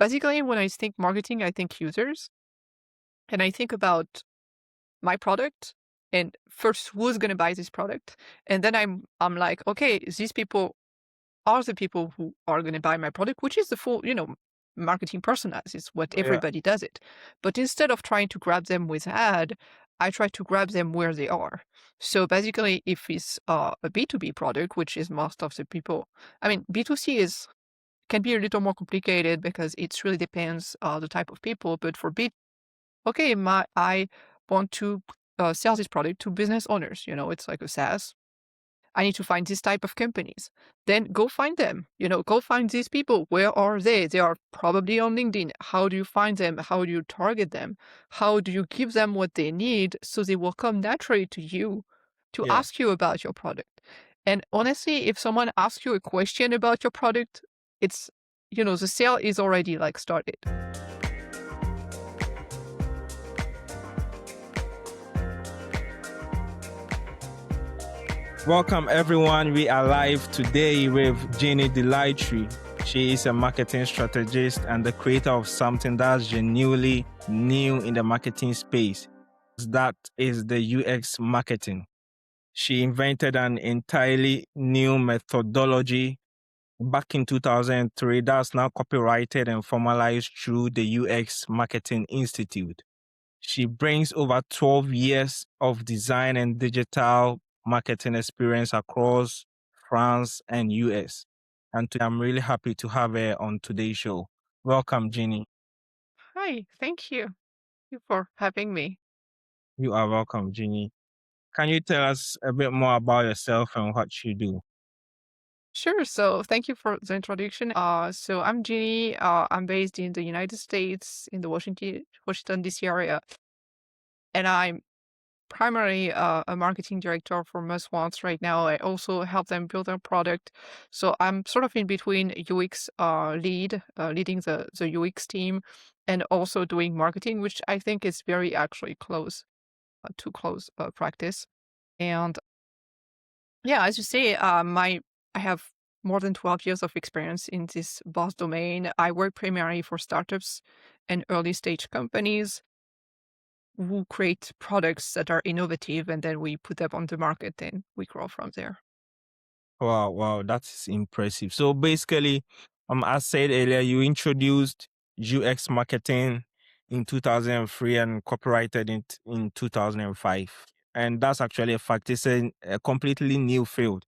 basically, when I think marketing, I think users, and I think about my product and first who's going to buy this product, and then I'm like, okay, these people are the people who are going to buy my product, which is the full, marketing personas. It's what Yeah, everybody does it. But instead of trying to grab them with ad, I try to grab them where they are. So basically, if it's a B2B product, which is most of the people, I mean, B2C is can be a little more complicated because it really depends the type of people. But for okay, I want to sell this product to business owners. It's like a SaaS. I need to find this type of companies. Then go find them. Go find these people. Where are they? They are probably on LinkedIn. How do you find them? How do you target them? How do you give them what they need so they will come naturally to you to yeah. ask you about your product? And honestly, if someone asks you a question about your product, it's, the sale is already like started. Welcome everyone. We are live today with Virginie Delaitre. She is a marketing strategist and the creator of something that's genuinely new in the marketing space. That is the UX marketing. She invented an entirely new methodology back in 2003 that's now copyrighted and formalized through the UX Marketing Institute. She brings over 12 years of design and digital marketing experience across France and US. And today I'm really happy to have her on today's show. Welcome, Ginny. Hi, thank you. Thank you for having me. You are welcome, Ginny. Can you tell us a bit more about yourself and what you do? Sure. So thank you for the introduction. So I'm Ginny. I'm based in the United States in the Washington D.C. area, and I'm primarily a marketing director for Must Wants right now. I also help them build their product. So I'm sort of in between UX leading the UX team, and also doing marketing, which I think is very actually close to close practice. And yeah, as you say, I have more than 12 years of experience in this boss domain. I work primarily for startups and early stage companies who create products that are innovative, and then we put them on the market and we grow from there. Wow, that's impressive. So basically, as said earlier, you introduced UX marketing in 2003 and copyrighted it in 2005. And that's actually a fact. It's a completely new field.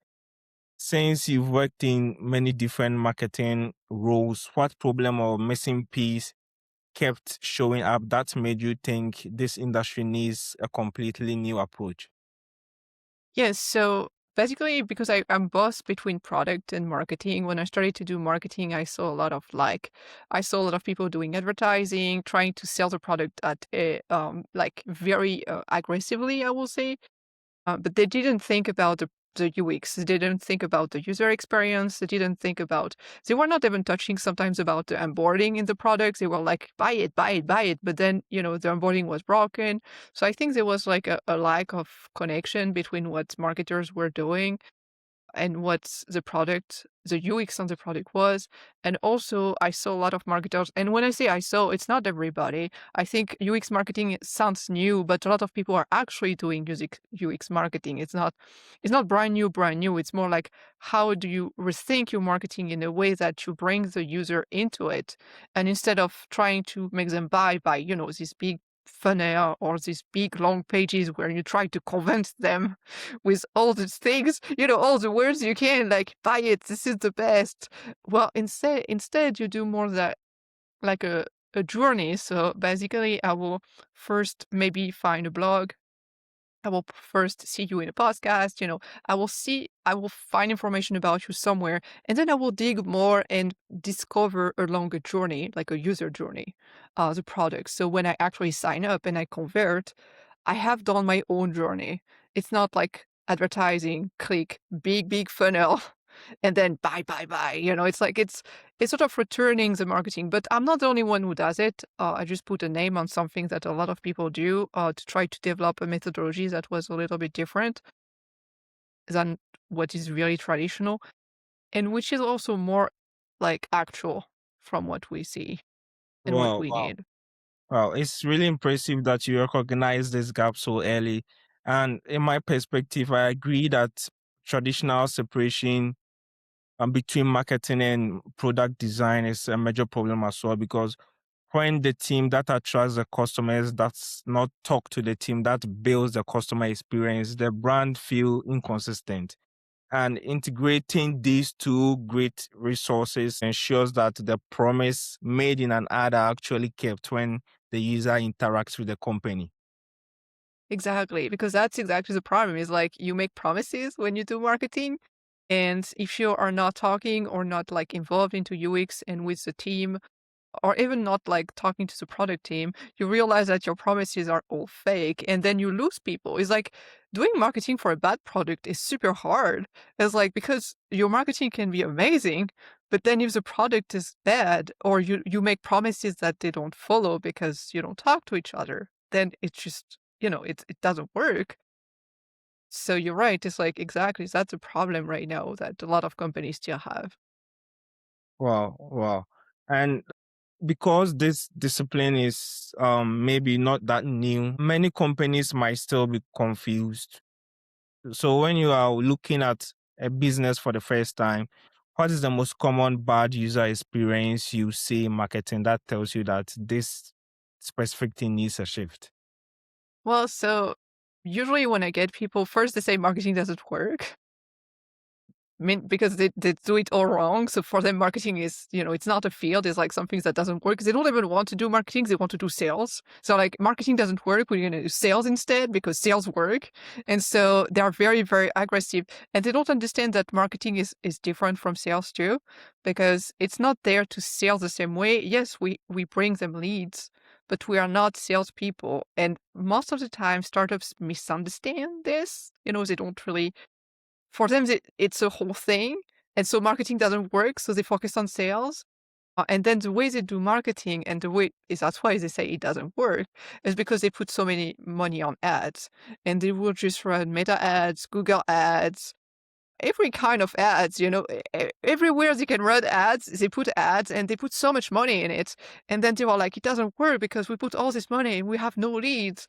Since you've worked in many different marketing roles, what problem or missing piece kept showing up that made you think this industry needs a completely new approach? Yes, so basically, because I'm both between product and marketing, when I started to do marketing, I saw a lot of people doing advertising, trying to sell the product at a like very aggressively, I will say. But they didn't think about the UX. They didn't think about the user experience. They were not even touching sometimes about the onboarding in the products. They were like, buy it, buy it, buy it. But then, the onboarding was broken. So I think there was like a lack of connection between what marketers were doing and what the UX on the product was. And also, I saw a lot of marketers. And when I say I saw, it's not everybody. I think UX marketing sounds new, but a lot of people are actually doing UX marketing. It's not brand new, brand new. It's more like, how do you rethink your marketing in a way that you bring the user into it? And instead of trying to make them buy by, this big funnel or these big long pages where you try to convince them with all these things, all the words you can, like, buy it, this is the best. Well, instead you do more that like a journey. So basically, I will first maybe find a blog. I will first see you in a podcast, I will find information about you somewhere, and then I will dig more and discover a longer journey, like a user journey, the product. So when I actually sign up and I convert, I have done my own journey. It's not like advertising, click, big, big funnel, and then buy, buy, buy. It's sort of returning the marketing, but I'm not the only one who does it. I just put a name on something that a lot of people do to try to develop a methodology that was a little bit different than what is really traditional, and which is also more like actual from what we see. and what Wow, we wow, need. wow. It's really impressive that you recognize this gap so early. And in my perspective, I agree that traditional separation between marketing and product design is a major problem as well, because when the team that attracts the customers does not talk to the team that builds the customer experience, the brand feel inconsistent. And integrating these two great resources ensures that the promise made in an ad are actually kept when the user interacts with the company. Exactly, because that's exactly the problem is like you make promises when you do marketing. And if you are not talking or not like involved into UX and with the team, or even not like talking to the product team, you realize that your promises are all fake and then you lose people. It's like doing marketing for a bad product is super hard. It's like because your marketing can be amazing, but then if the product is bad or you make promises that they don't follow because you don't talk to each other, then it just, it doesn't work. So you're right. It's like exactly that's a problem right now that a lot of companies still have. Wow, wow. And because this discipline is maybe not that new, many companies might still be confused. So when you are looking at a business for the first time, what is the most common bad user experience you see in marketing that tells you that this specific thing needs a shift? Well, so usually when I get people, first they say marketing doesn't work. I mean, because they do it all wrong. So for them, marketing is, it's not a field. It's like something that doesn't work. They don't even want to do marketing. They want to do sales. So like marketing doesn't work. We're going to do sales instead because sales work. And so they are very, very aggressive. And they don't understand that marketing is different from sales too, because it's not there to sell the same way. Yes, we bring them leads, but we are not salespeople. And most of the time, startups misunderstand this. They don't really for them, it's a whole thing, and so marketing doesn't work, so they focus on sales. And then the way they do marketing and the way is that's why they say it doesn't work, is because they put so many money on ads, and they will just run Meta ads, Google ads, every kind of ads, everywhere they can run ads, they put ads, and they put so much money in it, and then they were like, "It doesn't work because we put all this money and we have no leads."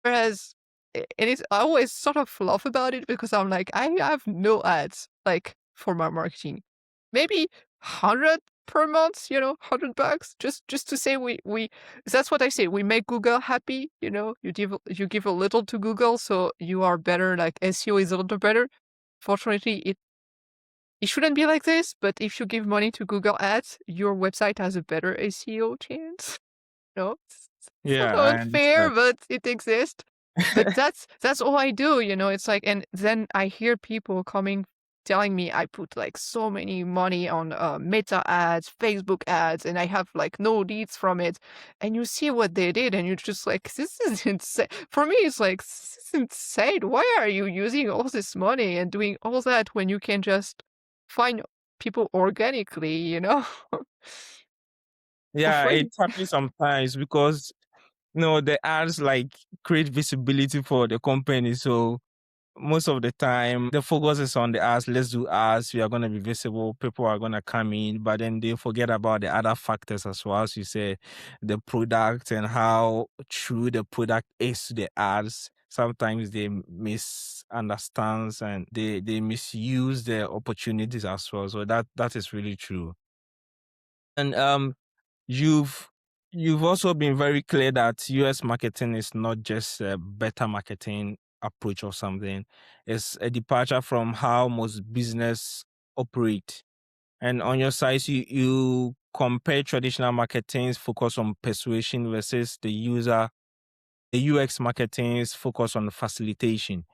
Whereas and it's I always sort of laugh about it because I'm like, I have no ads, like, for my marketing. Maybe 100 per month, $100 just to say we that's what I say, we make Google happy, you give a little to Google, so you are better, like, SEO is a little better. Fortunately, it shouldn't be like this, but if you give money to Google Ads, your website has a better SEO chance. It's sort Yeah, of I unfair, understand. but it exists. But that's all I do, it's like and then I hear people coming telling me I put, like, so many money on, Meta ads, Facebook ads, and I have, like, no leads from it, and you see what they did, and you're just like, "This is insane." For me, it's like, "This is insane. Why are you using all this money and doing all that when you can just find people organically, for Yeah, it free?" happens sometimes because the ads like create visibility for the company. So most of the time the focus is on the ads. Let's do ads. We are going to be visible. People are going to come in, but then they forget about the other factors as well. As you say, the product and how true the product is to the ads. Sometimes they misunderstand and they misuse the opportunities as well. So that is really true. And you've you've also been very clear that US marketing is not just a better marketing approach or something. It's a departure from how most business operate. And on your side, you compare traditional marketing's focus on persuasion versus the UX marketing's focus on facilitation.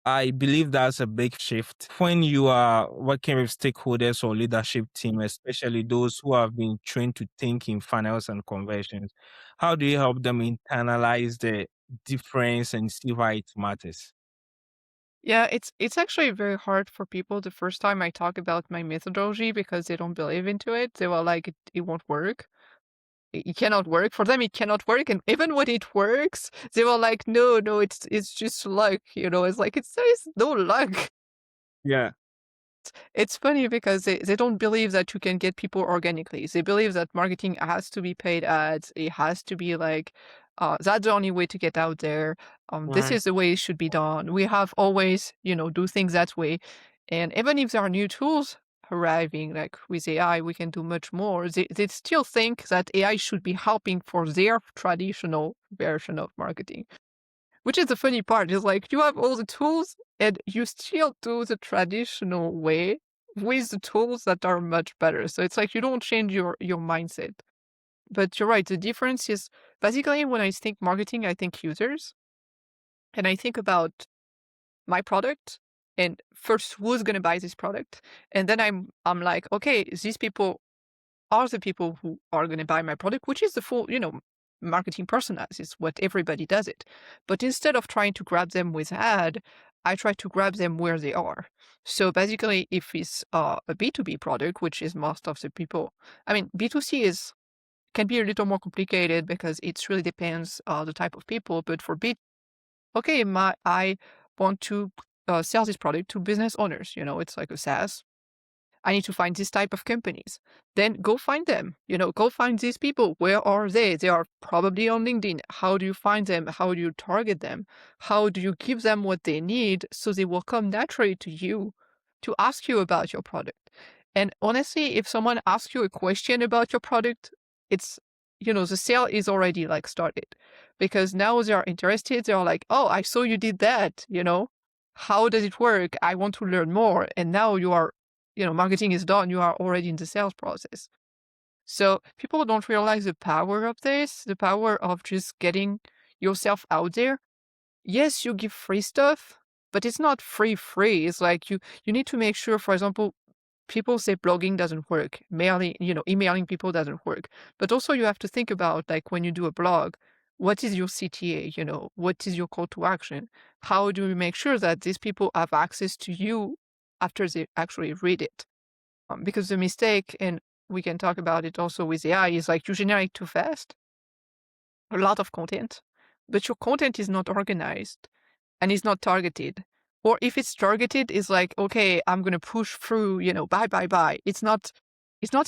I believe that's a big shift when you are working with stakeholders or leadership team, especially those who have been trained to think in funnels and conversions. How do you help them internalize the difference and see why it matters? Yeah, it's actually very hard for people the first time I talk about my methodology because they don't believe into it. They were like, it won't work. It cannot work. For them, it cannot work. And even when it works, they were like, no, no, it's just luck. It's like, there is no luck. Yeah. It's funny because they don't believe that you can get people organically. They believe that marketing has to be paid ads. It has to be like, that's the only way to get out there. This Right. is the way it should be done. We have always, do things that way. And even if there are new tools arriving, like with AI, we can do much more. They still think that AI should be helping for their traditional version of marketing. Which is the funny part, is like you have all the tools and you still do the traditional way with the tools that are much better. So it's like you don't change your mindset. But you're right, the difference is basically when I think marketing, I think users and I think about my product and first who's gonna buy this product. And then I'm like, okay, these people are the people who are going to buy my product, which is the full, marketing personas. It's what everybody does it. But instead of trying to grab them with ad, I try to grab them where they are. So basically, if it's a B2B product, which is most of the people, I mean, B2C can be a little more complicated because it really depends the type of people. But for okay, I want to sell this product to business owners. It's like a SaaS. I need to find this type of companies. Then go find them. Go find these people. Where are they? They are probably on LinkedIn. How do you find them? How do you target them? How do you give them what they need so they will come naturally to you to ask you about your product? And honestly, if someone asks you a question about your product, it's, the sale is already like started because now they are interested. They are like, oh, I saw you did that. How does it work? I want to learn more. And now marketing is done. You are already in the sales process. So people don't realize the power of this, the power of just getting yourself out there. Yes, you give free stuff, but it's not free. It's like you need to make sure, for example, people say blogging doesn't work, emailing people doesn't work. But also you have to think about like when you do a blog, what is your CTA? What is your call to action? How do you make sure that these people have access to you after they actually read it? Because the mistake, and we can talk about it also with AI, is like you generate too fast, a lot of content, but your content is not organized and is not targeted. Or if it's targeted, it's like, okay, I'm gonna push through, buy. It's not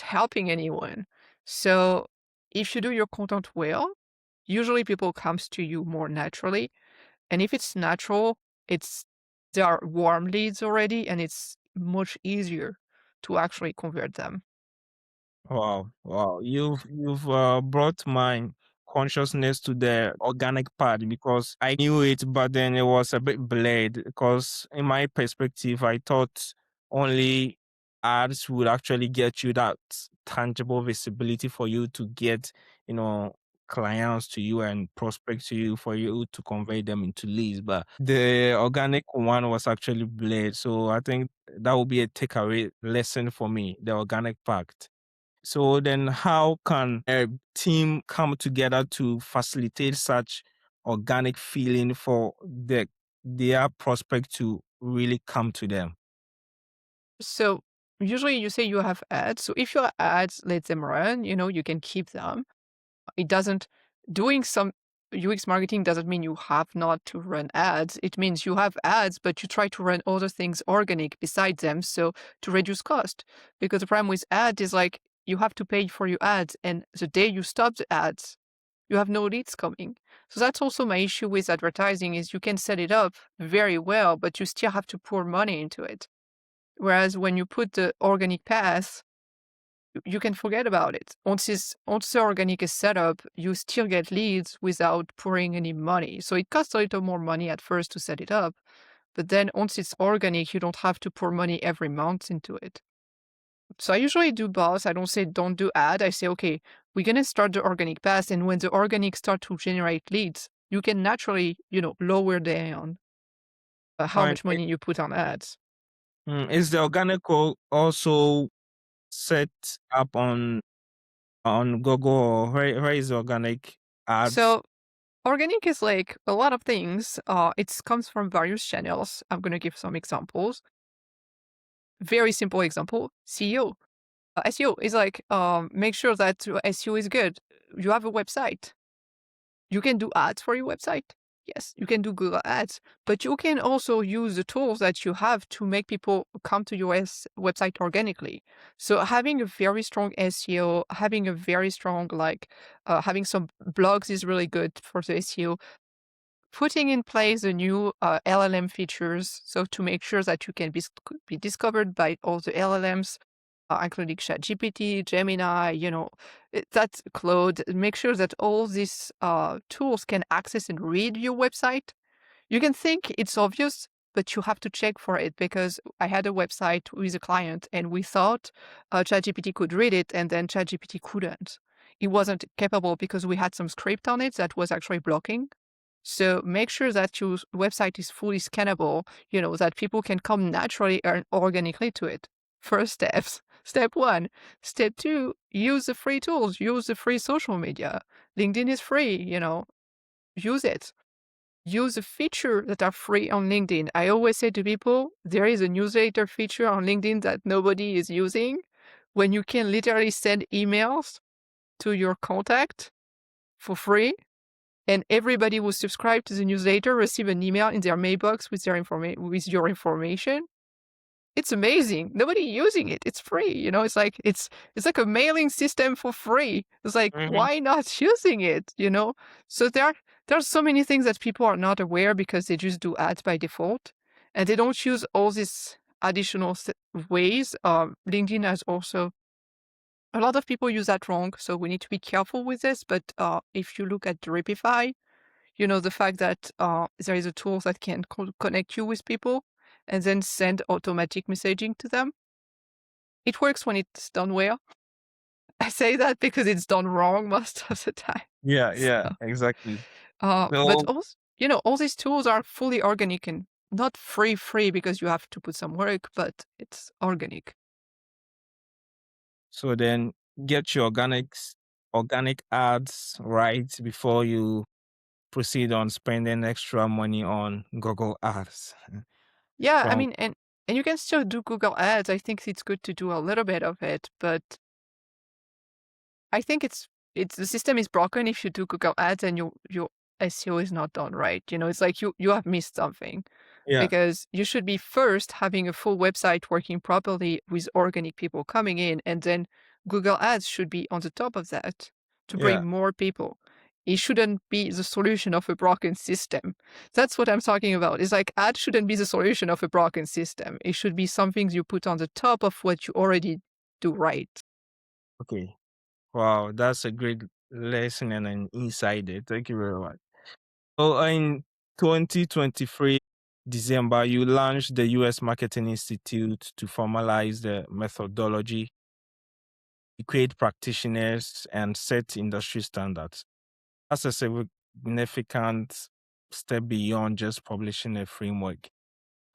helping anyone. So if you do your content well, usually people comes to you more naturally. And if it's natural, it's there are warm leads already, and it's much easier to actually convert them. Wow, wow. You've brought my consciousness to the organic part because I knew it, but then it was a bit blurred because in my perspective, I thought only ads would actually get you that tangible visibility for you to get, you know, clients to you and prospects to you for you to convert them into leads. But the organic one was actually blurred. So I think that would be a takeaway lesson for me, the organic part. So then how can a team come together to facilitate such organic feeling for their prospect to really come to them? So usually you say you have ads. So if your ads let them run, you can keep them. It doesn't doing some UX marketing doesn't mean you have not to run ads. It means you have ads, but you try to run other things organic beside them, so to reduce cost. Because the problem with ads is like you have to pay for your ads, and the day you stop the ads, you have no leads coming. So that's also my issue with advertising is you can set it up very well, but you still have to pour money into it. Whereas when you put the organic path, you can forget about it. Once the organic is set up, you still get leads without pouring any money. So it costs a little more money at first to set it up, but then once it's organic, you don't have to pour money every month into it. So I usually do both. I don't say don't do ad. I say, okay, we're gonna start the organic path, and when the organic start to generate leads, you can naturally, lower down how Fine. much money you put on ads. Is the organic also set up on Google or where is the organic ads? So organic is like a lot of things. It comes from various channels. I'm gonna give some examples. Very simple example: SEO. SEO is like make sure that your SEO is good. You have a website. You can do ads for your website. Yes, you can do Google Ads, but you can also use the tools that you have to make people come to your website organically. So having a very strong SEO, having a very strong having some blogs is really good for the SEO. Putting in place the new LLM features, so to make sure that you can be discovered by all the LLMs, including ChatGPT, Gemini, that's Claude. Make sure that all these tools can access and read your website. You can think it's obvious, but you have to check for it because I had a website with a client and we thought ChatGPT could read it and then ChatGPT couldn't. It wasn't capable because we had some script on it that was actually blocking. So make sure that your website is fully scannable, that people can come naturally and organically to it. First steps. Step one. Step two, use the free tools, use the free social media. LinkedIn is free, use it. Use the feature that are free on LinkedIn. I always say to people, there is a newsletter feature on LinkedIn that nobody is using when you can literally send emails to your contact for free and everybody who subscribed to the newsletter receive an email in their mailbox with with your information. It's amazing. Nobody using it. It's free. It's like a mailing system for free. It's like, Hmm. why not using it? So there's so many things that people are not aware because they just do ads by default and they don't use all these additional ways. LinkedIn has also a lot of people use that wrong, so we need to be careful with this. But if you look at Dripify, the fact that there is a tool that can connect you with people and then send automatic messaging to them. It works when it's done well. I say that because it's done wrong most of the time. Yeah, yeah, So, exactly. but So, also, all these tools are fully organic and not free because you have to put some work, but it's organic. so then get your organic ads right before you proceed on spending extra money on Google Ads. Yeah, I From mean, and you can still do Google Ads. I think it's good to do a little bit of it, but I think it's the system is broken if you do Google Ads and your SEO is not done right. It's like you have missed something Yeah, because you should be first having a full website working properly with organic people coming in, and then Google Ads should be on the top of that to yeah. bring more people. It shouldn't be the solution of a broken system. That's what I'm talking about. It's like ads shouldn't be the solution of a broken system. It should be something you put on the top of what you already do right. Okay. Wow, that's a great lesson and an insight there. Thank you very much. So in 2023 December, you launched the US Marketing Institute to formalize the methodology, equate practitioners, and set industry standards. That's a significant step beyond just publishing a framework.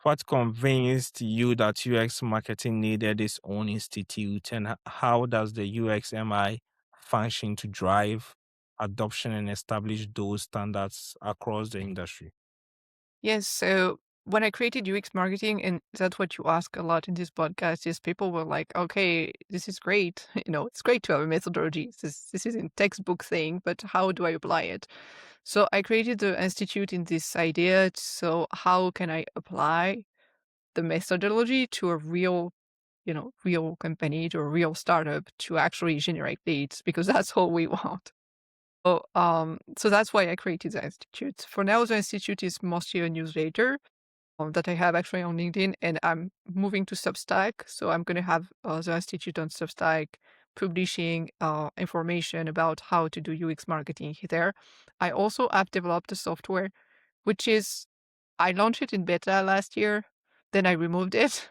What convinced you that UX marketing needed its own institute, and how does the UXMI function to drive adoption and establish those standards across the industry? Yes. So when I created UX marketing, and that's what you ask a lot in this podcast, is people were like, okay, this is great. It's great to have a methodology. This is a textbook thing, but how do I apply it? So I created the institute in this idea. So how can I apply the methodology to a real company, to a real startup to actually generate leads? Because that's all we want. So that's why I created the institute. For now, the institute is mostly a newsletter that I have actually on LinkedIn, and I'm moving to Substack. So I'm going to have the institute on Substack, publishing information about how to do UX marketing there. I also have developed a software, which is I launched it in beta last year, then I removed it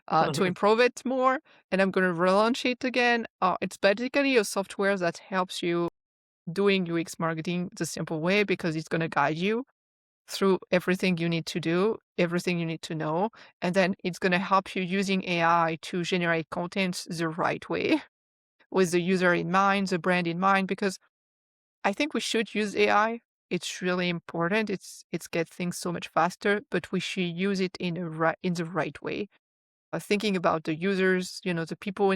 to improve it more, and I'm going to relaunch it again. It's basically a software that helps you doing UX marketing the simple way because it's going to guide you through everything you need to do, everything you need to know, and then it's going to help you using AI to generate content the right way with the user in mind, the brand in mind, because I think we should use AI. It's really important. It's get things so much faster, but we should use it in the right way. Thinking about the users, the people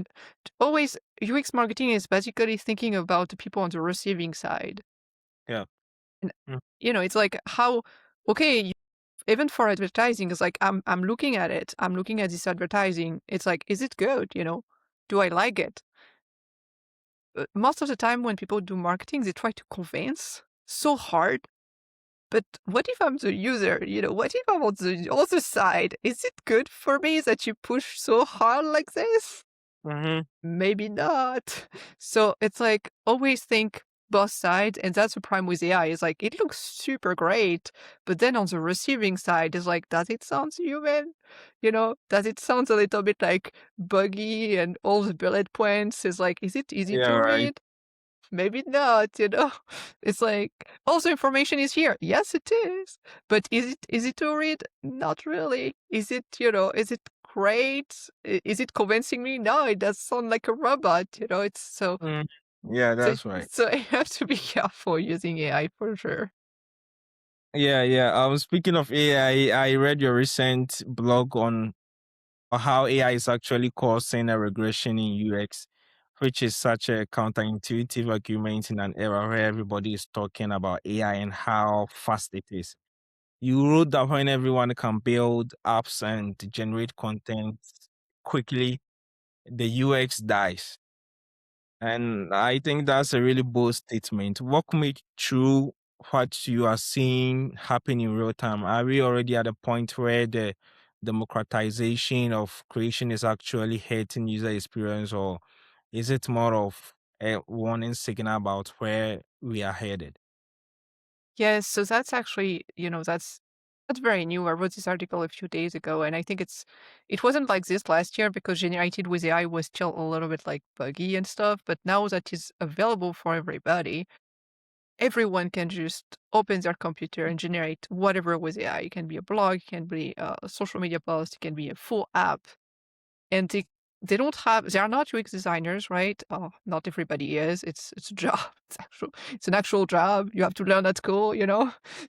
always UX marketing is basically thinking about the people on the receiving side. Yeah. And, Mm. it's like how okay, even for advertising, it's like I'm looking at it. I'm looking at this advertising. It's like, is it good? Do I like it? Most of the time when people do marketing, they try to convince so hard. But what if I'm the user? What if I'm on the other side? Is it good for me that you push so hard like this? Mm-hmm. Maybe not. So it's like always think both sides, and that's the problem with AI. Is like it looks super great, but then on the receiving side is like, does it sound human? Does it sound a little bit like buggy and all the bullet points is like, is it easy Yeah, to right. read? Maybe not. It's like all the information is here. Yes, it is. But is it easy to read? Not really. Is it great? Is it convincing me? No, it does sound like a robot. It's so Mm. Yeah, so that's right. so I have to be careful using AI for sure. Yeah, yeah. Speaking of AI, I read your recent blog on how AI is actually causing a regression in UX, which is such a counterintuitive argument in an era where everybody is talking about AI and how fast it is. You wrote that when everyone can build apps and generate content quickly, the UX dies. And I think that's a really bold statement. Walk me through what you are seeing happen in real time. Are we already at a point where the democratization of creation is actually hurting user experience, or is it more of a warning signal about where we are headed? Yes, so that's actually, that's very new. I wrote this article a few days ago, and I think it wasn't like this last year because generated with AI was still a little bit like buggy and stuff. But now that it's available for everybody, everyone can just open their computer and generate whatever with AI. It can be a blog, it can be a social media post, it can be a full app. And they are not UX designers, right? Not everybody is. It's a job. It's an actual job. You have to learn at school.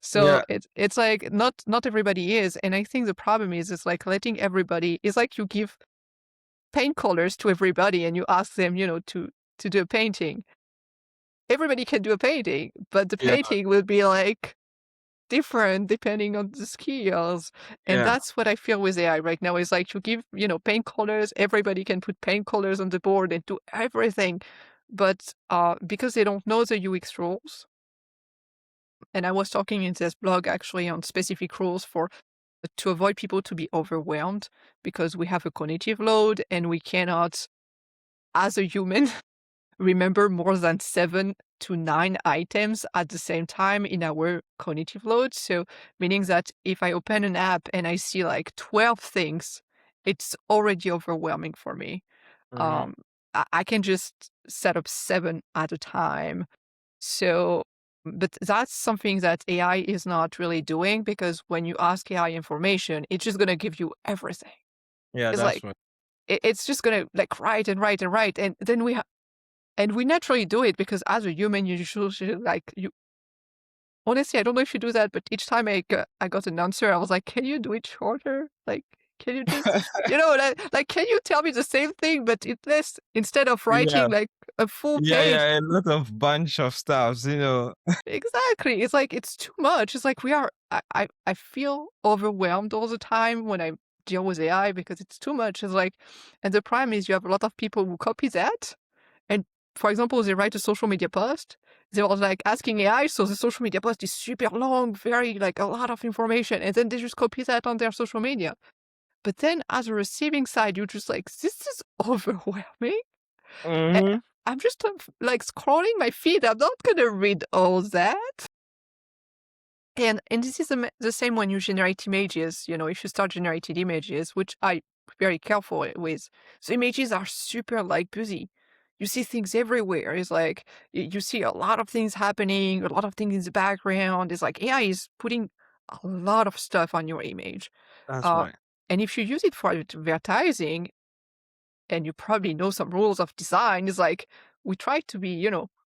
So Yeah, it's like not everybody is. And I think the problem is it's like letting everybody. It's like you give paint colors to everybody and you ask them, to do a painting. Everybody can do a painting, but the yeah, painting will be like different depending on the skills. And yeah. that's what I feel with AI right now is like you give, paint colors, everybody can put paint colors on the board and do everything. But because they don't know the UX rules, and I was talking in this blog actually on specific rules for to avoid people to be overwhelmed because we have a cognitive load and we cannot, as a human, remember more than 7 to 9 items at the same time in our cognitive load. So, meaning that if I open an app and I see like 12 things, it's already overwhelming for me. Hmm. Um, I can just set up 7 at a time. So, but that's something that AI is not really doing because when you ask AI information, it's just going to give you everything. Yeah, It's that's like, right. it's just going to like write and write and write. And then and we naturally do it because as a human, you should like you. Honestly, I don't know if you do that, but each time I got an answer, I was like, "Can you do it shorter? Like, can you just, like, can you tell me the same thing, but it less instead of Yeah, writing like a full yeah, page?" yeah. A lot of bunch of stuffs. Exactly. It's like it's too much. It's like we are. I feel overwhelmed all the time when I deal with AI because it's too much. It's like, and the problem is you have a lot of people who copy that. And for example, they write a social media post. They were like asking AI, so the social media post is super long, very like a lot of information, and then they just copy that on their social media. But then as a receiving side, you're just like, this is overwhelming. A- Hmm. I'm just like scrolling my feed. I'm not gonna read all that. And this is the same when you generate images. If you start generating images, which I very careful with, so images are super like busy. You see things everywhere. It's like you see a lot of things happening, a lot of things in the background. It's like AI is putting a lot of stuff on your image. That's Uh, right. and if you use it for advertising, and you probably know some rules of design, is like we try to be,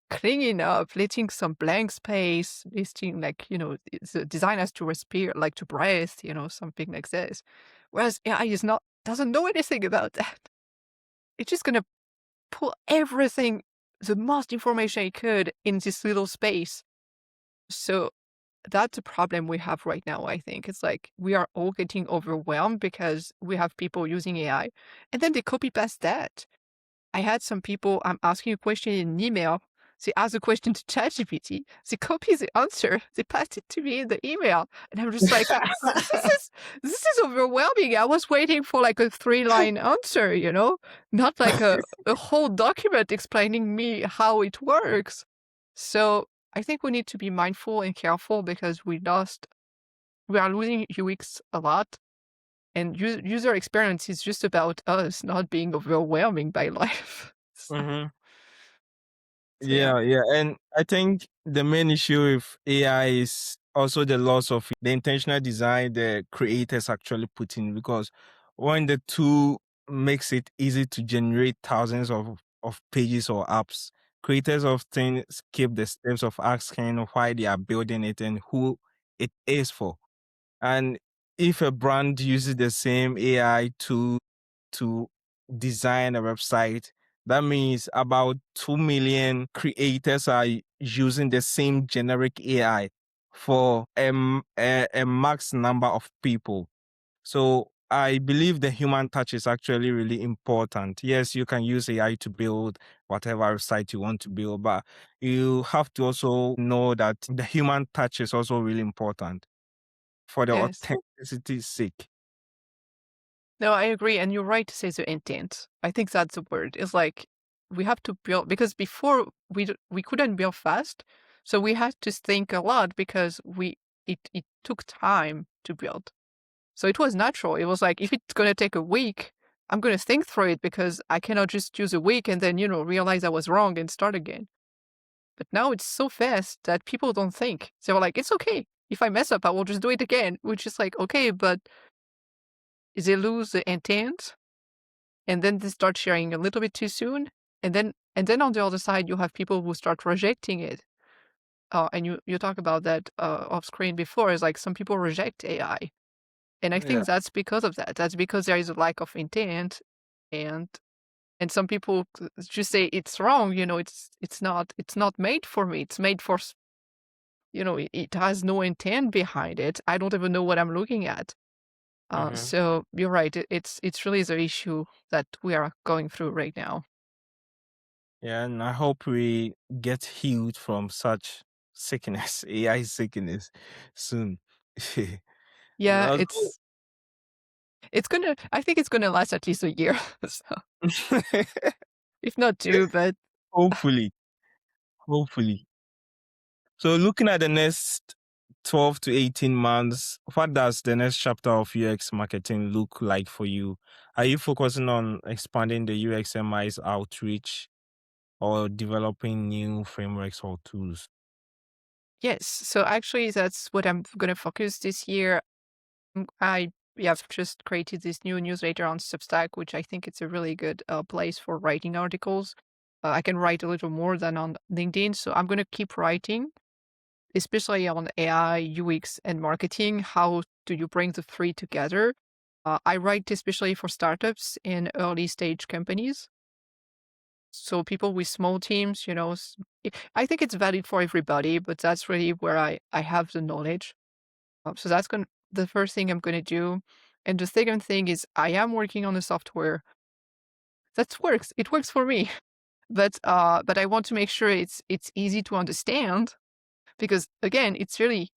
cleaning up, letting some blank space, listing like, the design has to respire, like to breathe, something like this. Whereas AI is not, doesn't know anything about that. It's just gonna put everything, the most information it could in this little space. So that's a problem we have right now, I think. It's like we are all getting overwhelmed because we have people using AI and then they copy paste that. I had some people, I'm asking a question in an email. They ask a question to ChatGPT. They copy the answer. They paste it to me in the email. And I'm just like, this is this is overwhelming. I was waiting for like a 3-line answer, not like a whole document explaining me how it works. So I think we need to be mindful and careful because we are losing UX a lot. And user experience is just about us not being overwhelming by life. So, Mhm. so yeah. Yeah, yeah. And I think the main issue with AI is also the loss of the intentional design the creators actually put in, because when the tool makes it easy to generate thousands of pages or apps, creators often skip the steps of asking why they are building it and who it is for. And if a brand uses the same AI to design a website, that means about 2 million creators are using the same generic AI for a max number of people. So I believe the human touch is actually really important. Yes, you can use AI to build whatever website you want to build, but you have to also know that the human touch is also really important for the Yes. authenticity's sake. No, I agree. And you're right to say the intent. I think that's the word. It's like we have to build because before we couldn't build fast. So we had to think a lot because it took time to build. So it was natural. It was like if it's gonna take a week, I'm gonna think through it because I cannot just use a week and then, realize I was wrong and start again. But now it's so fast that people don't think. They were like, it's okay. If I mess up, I will just do it again, which is like, okay, but they lose the intent and then they start sharing a little bit too soon. And then on the other side, you have people who start rejecting it. And you talk about that off screen before is like some people reject AI. And I Yeah. think that's because of that. That's because there is a lack of intent and and some people just say it's wrong, it's not made for me. It's made for it has no intent behind it. I don't even know what I'm looking at. Mhm. So you're right. It's really the issue that we are going through right now. Yeah, and I hope we get healed from such sickness, AI sickness soon. Yeah, Also, it's gonna. I think it's gonna last at least a year, so if not two. But hopefully, hopefully. So looking at the next 12 to 18 months, what does the next chapter of UX marketing look like for you? Are you focusing on expanding the UXMI's outreach or developing new frameworks or tools? yes, so actually, that's what I'm gonna focus this year. I have just created this new newsletter on Substack, which I think it's a really good place for writing articles. I can write a little more than on LinkedIn, so I'm gonna keep writing, especially on AI, UX, and marketing. How do you bring the three together? I write especially for startups and early stage companies. So people with small teams, I think it's valid for everybody, but that's really where I have the knowledge. So that's the first thing I'm gonna do. And the second thing is I am working on a software that works. It works for me, but I want to make sure it's easy to understand because again, it's really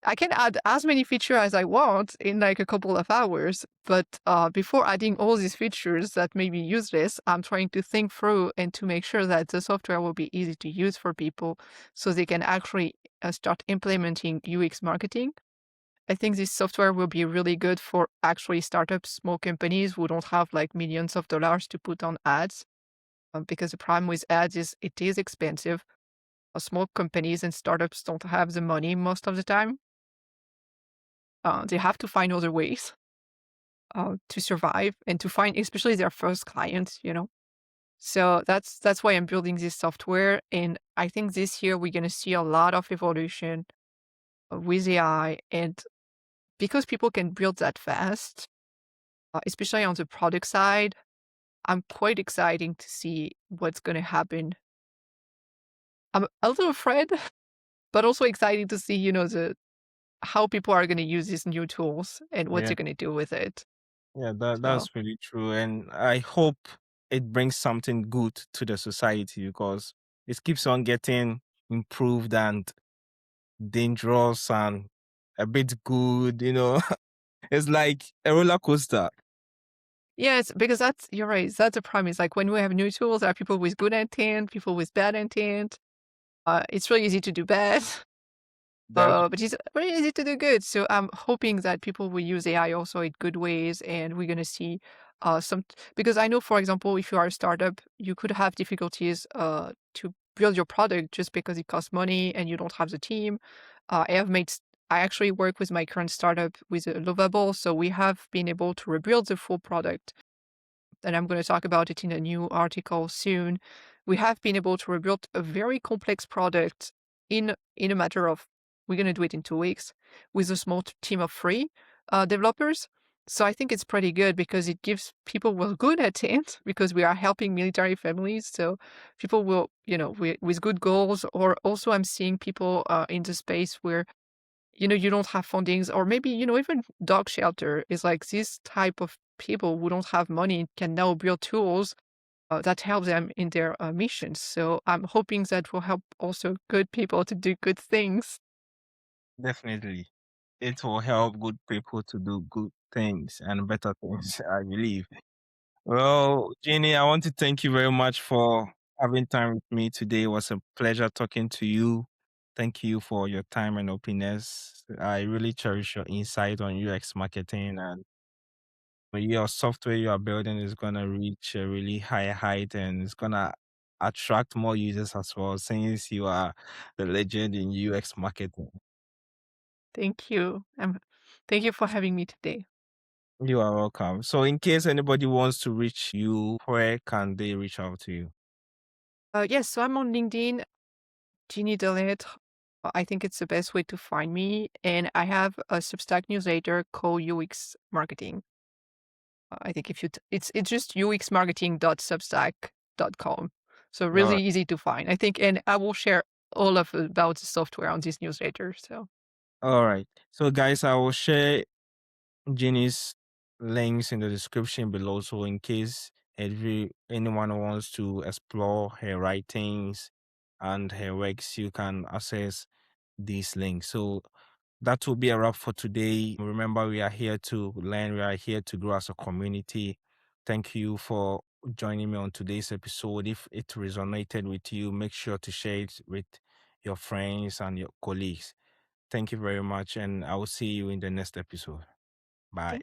I can add as many features as I want in like a couple of hours, but before adding all these features that may be useless, I'm trying to think through and to make sure that the software will be easy to use for people so they can actually start implementing UX marketing. I think this software will be really good for actually startups, small companies who don't have like millions of dollars to put on ads. Because the problem with ads is it is expensive. Small companies and startups don't have the money most of the time. They have to find other ways to survive and to find, especially their first clients. So that's why I'm building this software. And I think this year we're gonna see a lot of evolution with AI, and because people can build that fast, especially on the product side, I'm quite exciting to see what's gonna happen. I'm a little afraid but also exciting to see, the how people are gonna use these new tools and what Yeah. they're gonna do with it. Yeah, So, that's really true. And I hope it brings something good to the society because it keeps on getting improved and dangerous and a bit good. It's like a roller coaster. yes, because that's you're right, that's a problem. It's like when we have new tools, there are people with good intent, people with bad intent. It's really easy to do bad. Def- But it's very easy to do good. So I'm hoping that people will use AI also in good ways, and we're gonna see some because I know, for example, if you are a startup, you could have difficulties to build your product just because it costs money and you don't have the team. I have made I actually work with my current startup with a Lovable, so we have been able to rebuild the full product, and I'm going to talk about it in a new article soon. We have been able to rebuild a very complex product in a matter of we're going to do it in 2 weeks with a small team of three developers. So I think it's pretty good because it gives people with good intent because we are helping military families. So people will, with good goals. Or also I'm seeing people in the space where you don't have fundings, or maybe, even dog shelter is like this type of people who don't have money can now build tools that help them in their missions. So I'm hoping that will help also good people to do good things. Definitely. It will help good people to do good things and better things, I believe. Well, Jenny, I want to thank you very much for having time with me today. It was a pleasure talking to you. Thank you for your time and openness. I really cherish your insight on UX marketing, and your software you are building is going to reach a really high height and it's going to attract more users as well, since you are the legend in UX marketing. Thank you. Thank you for having me today. You are welcome. So, in case anybody wants to reach you, where can they reach out to you? Yes, so I'm on LinkedIn, Ginny Delaitre. I think it's the best way to find me. And I have a Substack newsletter called UX Marketing. I think if it's just uxmarketing.substack.com. So All really right. easy to find, I think, and I will share all of about the software on this newsletter. So All right. So, guys, I will share Jenny's links in the description below. So, in case anyone wants to explore her writings and her works, you can access these links. So, that will be a wrap for today. Remember, we are here to learn, we are here to grow as a community. Thank you for joining me on today's episode. If it resonated with you, make sure to share it with your friends and your colleagues. Thank you very much, and I will see you in the next episode. Bye.